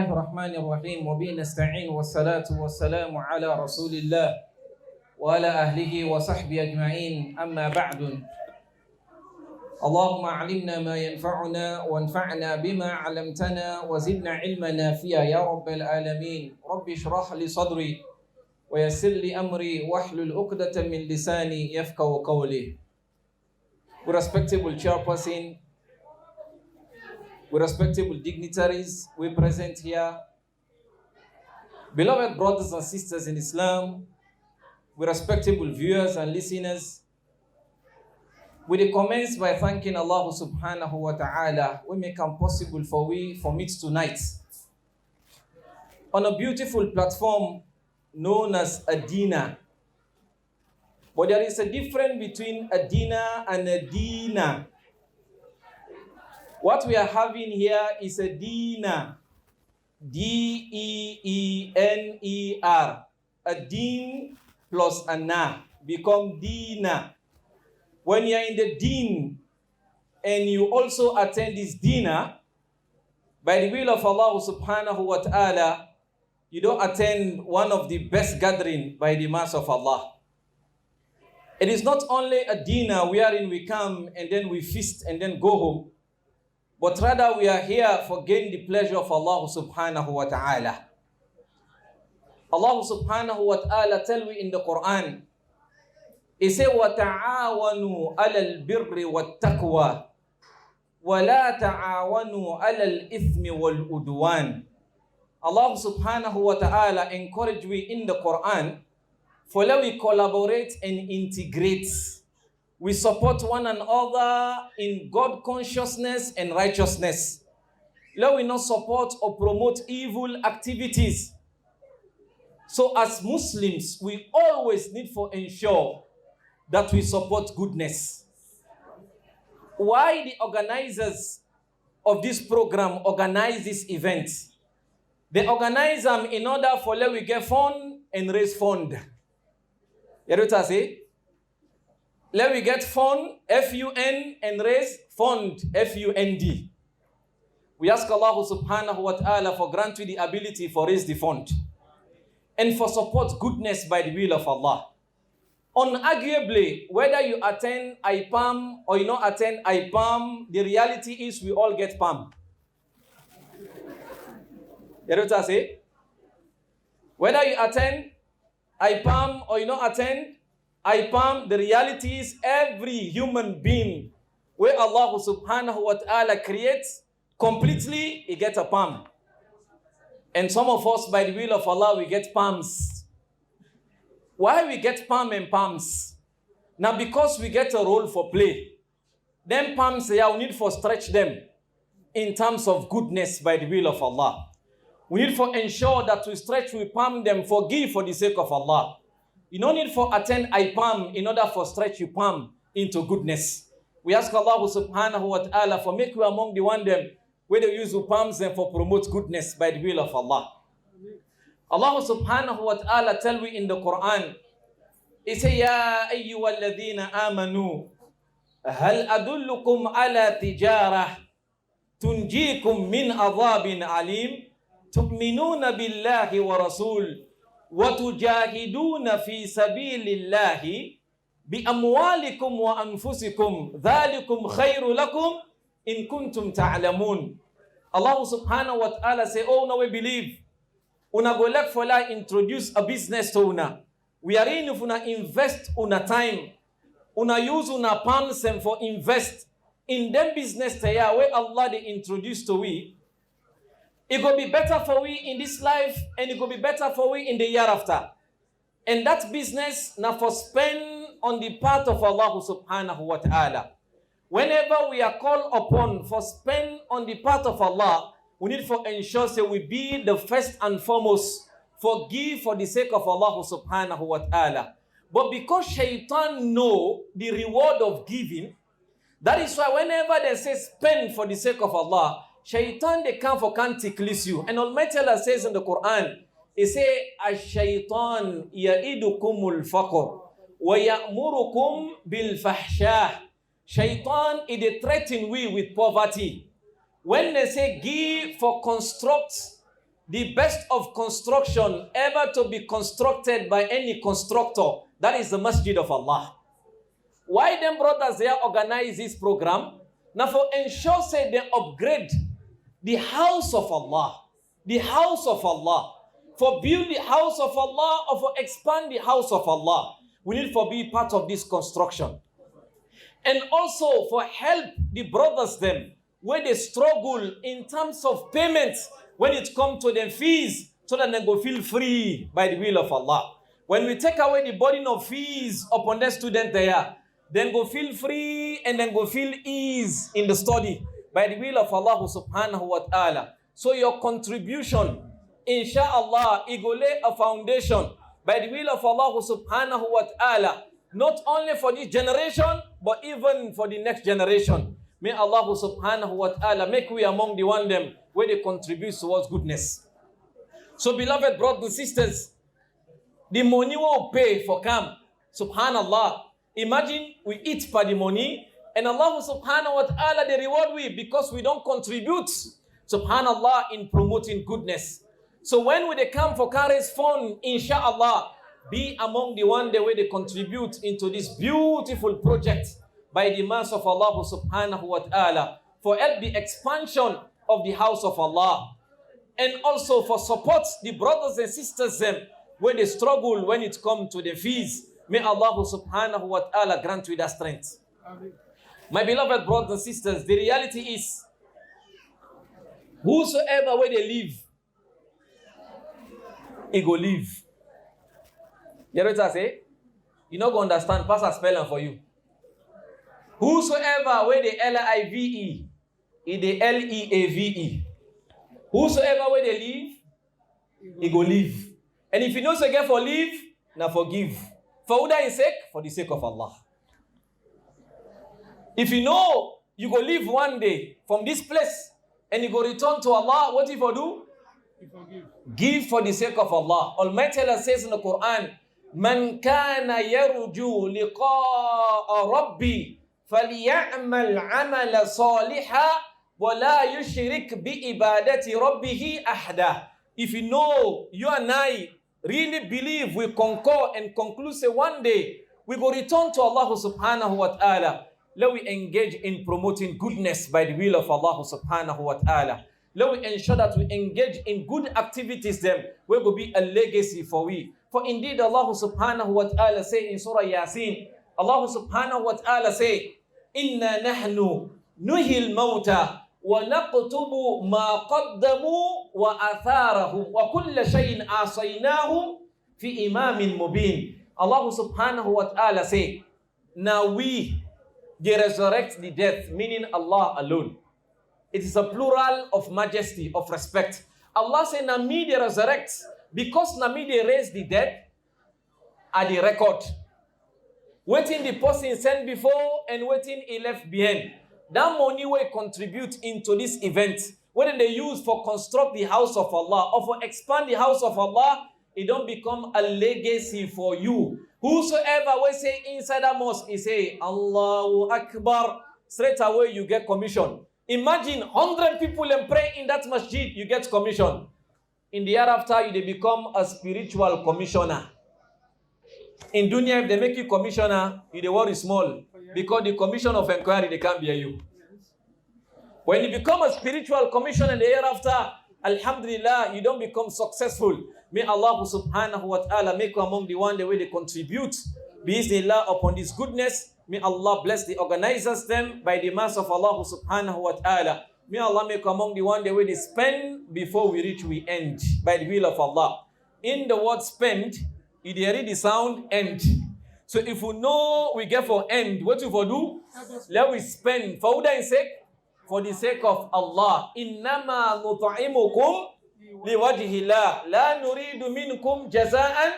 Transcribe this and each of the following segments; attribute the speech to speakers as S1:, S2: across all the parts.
S1: الله الرحمن الرحيم وبه نستعين والصلاة والسلام على رسول الله وعلى أهله وصحبه أجمعين أما بعد اللهم علمنا ما ينفعنا وانفعنا بما علمتنا وزدنا علما نافعا يا رب العالمين رب اشرح لي صدري ويسر لي أمري واحلل عقدة من لساني يفقهوا قولي. With respectable chairperson, with respectable dignitaries we present here, beloved brothers and sisters in Islam, with respectable viewers and listeners, we commence by thanking Allah subhanahu wa ta'ala who make it possible for we meet tonight on a beautiful platform known as a dinner. But there is a difference between a dinner and a dinner. What we are having here is a dinner. D-E-E-N-E-R. A din plus a na become dinner. When you are in the din and you also attend this dinner, by the will of Allah subhanahu wa ta'ala, you don't attend one of the best gathering by the mercy of Allah. It is not only a dinner wherein we come and then we feast and then go home, but rather we are here for gain the pleasure of Allah subhanahu wa ta'ala. Allah subhanahu wa ta'ala tell we in the Quran, He say, وَتَعَاوَنُوا عَلَى الْبِرِّ وَالتَّقْوَى وَلَا تَعَاوَنُوا عَلَى الْإِثْمِ وَالْعُدْوَانِ. Allah subhanahu wa ta'ala encourage we in the Quran for let we collaborate and integrate. We support one another in God consciousness and righteousness. Let we not support or promote evil activities. So as Muslims, we always need to ensure that we support goodness. Why the organizers of this program organize this event? They organize them in order for let we get fund and raise fund. You know what I say? Let we get fund, F-U-N, and raise fund, F-U-N-D. We ask Allah subhanahu wa ta'ala for grant we the ability for raise the fund and for support goodness by the will of Allah. Unarguably, whether you attend IPAM or you not attend IPAM, the reality is we all get PAM. You know what I say? Whether you attend IPAM or you not attend IPAM, the reality is every human being where Allah subhanahu wa ta'ala creates completely, he gets a PAM. And some of us, by the will of Allah, we get PAMs. Why we get PAM and PAMs? Now because we get a role for play. Them PAMs, yeah, we need for stretch them in terms of goodness by the will of Allah. We need for ensure that we stretch, we palm them, forgive for the sake of Allah. You don't need for attend IPAM in order for stretch you palm into goodness. We ask Allah subhanahu wa ta'ala for make you among the one them where they use palms and for promote goodness by the will of Allah. Allah subhanahu wa ta'ala tell we in the Quran, He say, Ya ayyuhalladhina amanu, hal adullukum ala tijarah, tunjikum min adhabin alim, تؤمنون بالله ورسول وتجاهدون في سبيل الله بأموالكم وأنفسكم ذلكم خير لكم إن كنتم تعلمون. Allah subhanahu wa ta'ala say, oh no, we believe. Una go lek for la introduce a business to una. We are in if una invest una time. Una use una palms and for invest in them business to ya where Allah they introduce to we. It will be better for we in this life and it will be better for we in the year after. And that business now for spend on the part of Allah subhanahu wa ta'ala. Whenever we are called upon for spend on the part of Allah, we need for ensure that we be the first and foremost for give for the sake of Allah subhanahu wa ta'ala. But because shaitan know the reward of giving, that is why whenever they say spend for the sake of Allah, Shaitan, they come for can't tickle you. And Almighty Allah says in the Quran, He say, Ash-shaytan ya'idukumul faqr wa ya'murukum bil fahshah. Shaitan, it threaten we with poverty. When they say give for construct the best of construction ever to be constructed by any constructor, that is the Masjid of Allah. Why them brothers they organize this program? Now for ensure say they upgrade the house of Allah. The house of Allah. For build the house of Allah or for expand the house of Allah. We need to be part of this construction. And also for help the brothers them where they struggle in terms of payments when it comes to their fees so that they go feel free by the will of Allah. When we take away the burden of fees upon the student there, then go feel free and then go feel ease in the study by the will of Allah subhanahu wa ta'ala. So your contribution, inshallah, it will lay a foundation by the will of Allah subhanahu wa ta'ala, not only for this generation, but even for the next generation. May Allah subhanahu wa ta'ala make we among the one them where they contribute towards goodness. So beloved brothers and sisters, the money will pay for camp. Subhanallah. Imagine we eat for the money and Allah subhanahu wa ta'ala they reward we because we don't contribute. Subhanallah in promoting goodness. So when they come for Kare's fund, inshallah, be among the one the way they contribute into this beautiful project by the mercy of Allah subhanahu wa ta'ala for help the expansion of the house of Allah and also for support the brothers and sisters them where they struggle when it comes to the fees. May Allah subhanahu wa ta'ala grant with that strength. Amen. My beloved brothers and sisters, the reality is whosoever where they live, he go live. You know what I say? You not go understand, Pastor spelling for you. Whosoever where the L-I-V-E, is the L-E-A-V-E. Whosoever where they live, he go live. And if you know say get for live, now forgive. For who is sake? For the sake of Allah. If you know you go live one day from this place and you go return to Allah, what if you do? Give for the sake of Allah. Almighty Allah says in the Quran, Man kana yarju liqa'a rabbi falyamal amala saliha wa la yushrik bi ibadati rabbihi ahda. If you know you and I really believe we concur and conclude say one day we go return to Allah subhanahu wa ta'ala, let we engage in promoting goodness by the will of Allah subhanahu wa ta'ala. Let we ensure that we engage in good activities them where will be a legacy for we. For indeed Allah subhanahu wa ta'ala say in Surah Yasin, Allah subhanahu wa ta'ala say, Inna nahnu nuhil mawta wa naqtubu ma qaddamu wa atharahum wa kulla shayin asaynahum fi imamin mubin. Allah subhanahu wa ta'ala say, now we they resurrect the death, meaning Allah alone. It is a plural of majesty, of respect. Allah say, na me they resurrect, because na me they raise the dead at the record. Waiting the person sent before and waiting he left behind. That money will contribute into this event, whether they use for construct the house of Allah or for expand the house of Allah, it don't become a legacy for you. Whosoever will say inside a mosque, he say, Allahu Akbar, straight away you get commission. Imagine 100 people and pray in that masjid, you get commission. In the year after, you become a spiritual commissioner. In dunya, if they make you commissioner, you the worry small. Because the commission of inquiry, they can't bear you. When you become a spiritual commissioner in the year after, alhamdulillah, you don't become successful. May Allah subhanahu wa ta'ala make you among the one the way they contribute. Bismillah upon this goodness. May Allah bless the organizers them by the mercy of Allah subhanahu wa ta'ala. May Allah make you among the one the way they spend before we reach we end by the will of Allah. In the word spend, you read the sound end. So if we know we get for end, what we for do? Let we spend for who sake? For the sake of Allah. Innama nut'imukum liwajhillah la nuridu minkum jazaan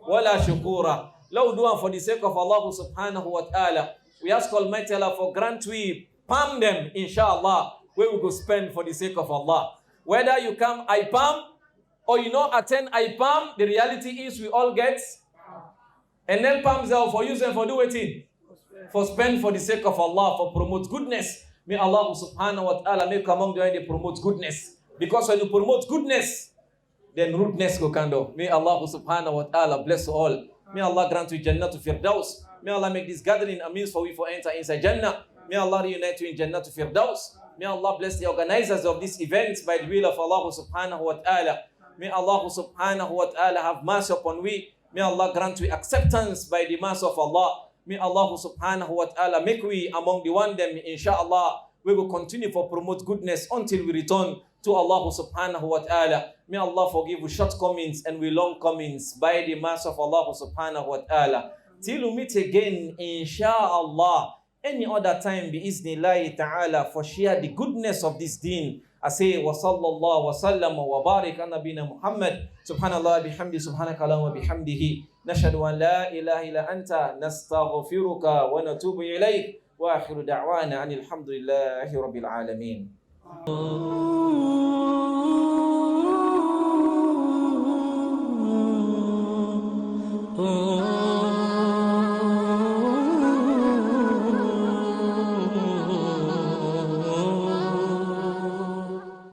S1: wala shukura. Let we do it for the sake of Allah subhanahu wa ta'ala. We ask Almighty Allah for grant we palm them, inshallah, where we go spend for the sake of Allah. Whether you come IPAM or you not attend IPAM, the reality is we all get. And then palms are for use and for do it. For spend for the sake of Allah, for promote goodness. May Allah subhanahu wa ta'ala make among the way they promote goodness. Because when you promote goodness, then rudeness go kando. May Allah subhanahu wa ta'ala bless all. May Allah grant you Jannah to Firdaus. May Allah make this gathering a means for we for enter inside Jannah. May Allah reunite you in Jannah to Firdaus. May Allah bless the organizers of this event by the will of Allah subhanahu wa ta'ala. May Allah subhanahu wa ta'ala have mercy upon we. May Allah grant we acceptance by the mercy of Allah. May Allah subhanahu wa ta'ala make we among the one them, inshallah. We will continue for promote goodness until we return to Allah subhanahu wa ta'ala. May Allah forgive we shortcomings and we longcomings by the mercy of Allah subhanahu wa ta'ala. Till we meet again, inshallah, any other time, bi-iznillahi ta'ala, for share the goodness of this deen. I say, wa sallallahu wa sallam wa barik ala nabina Muhammad. Subhanallah bihamdi, subhanaka wa bihamdihi. Nashhadu an la ilaha illa anta, nastaghfiruka wa natubu ilayk. Wa akhiru da'wana anil hamdulillahi rabbil alamin.